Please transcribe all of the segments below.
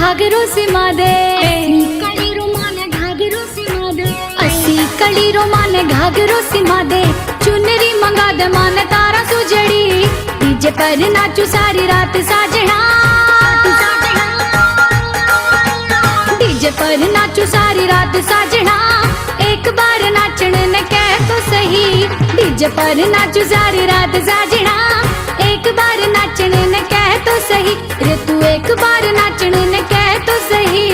घाघरो सिमा दे, अस्सी कलीरो माने घाघरो सिमा दे, चुनरी मंगा दे माने तारा सुजड़ी, डीजे पर नाचू सारी रात साजना, डीजे पर नाचू सारी रात साजना, एक बार नाचने ने कह तो सही, डीजे पर नाचू सारी रात साजना, एक बार नाचने ने कह तो सही, रे तू एक बार नाचने ने कह तो सही।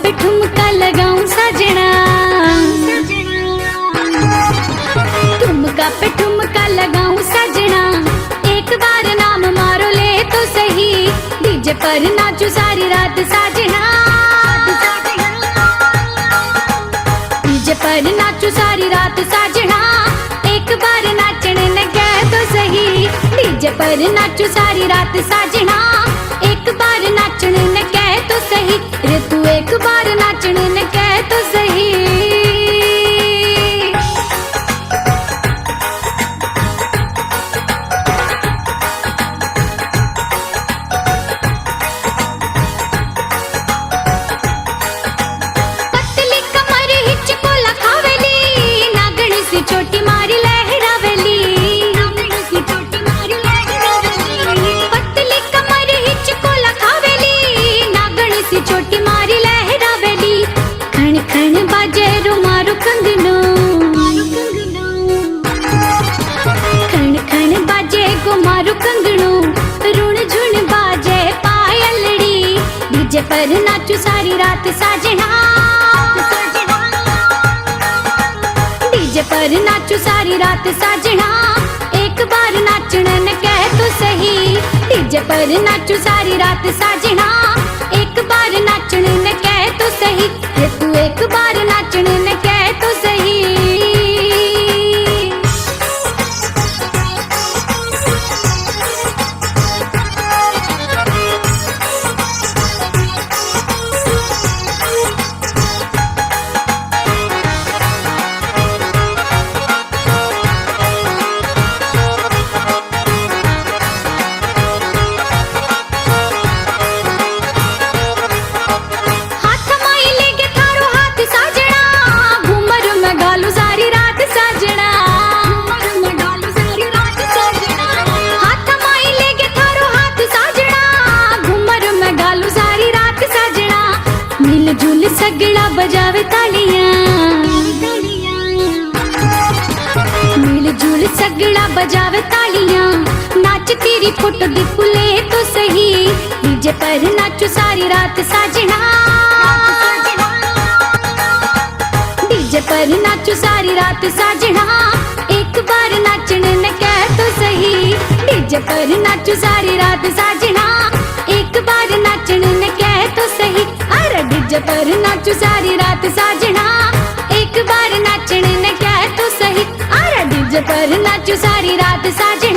पे ठुमका लगाऊं सजना, ठुमका पे ठुमका लगाऊं सजना, एक बार नाम मारो ले तो सही, डीजे पर नाचू सारी रात साजना, डीजे पर नाचू सारी रात साजना, एक बार नाचने ने कह तो सही, डीजे पर नाचू सारी रात साजना, एक बार नाचने ने कह तो सही, रे तू एक बार नाचने ने कह तो सही। पतली कमर हिच कोला खावेली, नागणी सी चोटी मारी लहरावेली, पतली कमर हिच कोला खावेली, नागणी सी चोटी मारी लहरावेली, खण खण बाजे रुमारू कंगनो, खण खण बाजे गुमारू कंगनो, रुण झुण बाजे पायलड़ी, डीजे पर नाचू सारी रात साजना, डीजे पर नाचू सारी रात साजना, एक बार नाचने ने कह तो सही, डीजे पर नाचू सारी रात साजना, एक बार नाचने ने कह तो सही, रे तू एक बार नाचने ने कह तो सही। मिलजुल सगड़ा बजावे तालियां, मिलजुल सगड़ा बजावे तालियां, नाच तेरी फोटो दी पुले तो सही, डीजे पर नाचू सारी रात साजना, डीजे पर नाचू सारी रात साजना, एक बार नाचने ने कह तो सही, डीजे पर नाचू सारी रात साजना, एक बार नाचने ने कह तो सही, अरे डीजे पर नाचू सारी रात साजना, एक बार नाचने ने कह तो सही, अरे डीजे पर नाचू सारी रात साजना।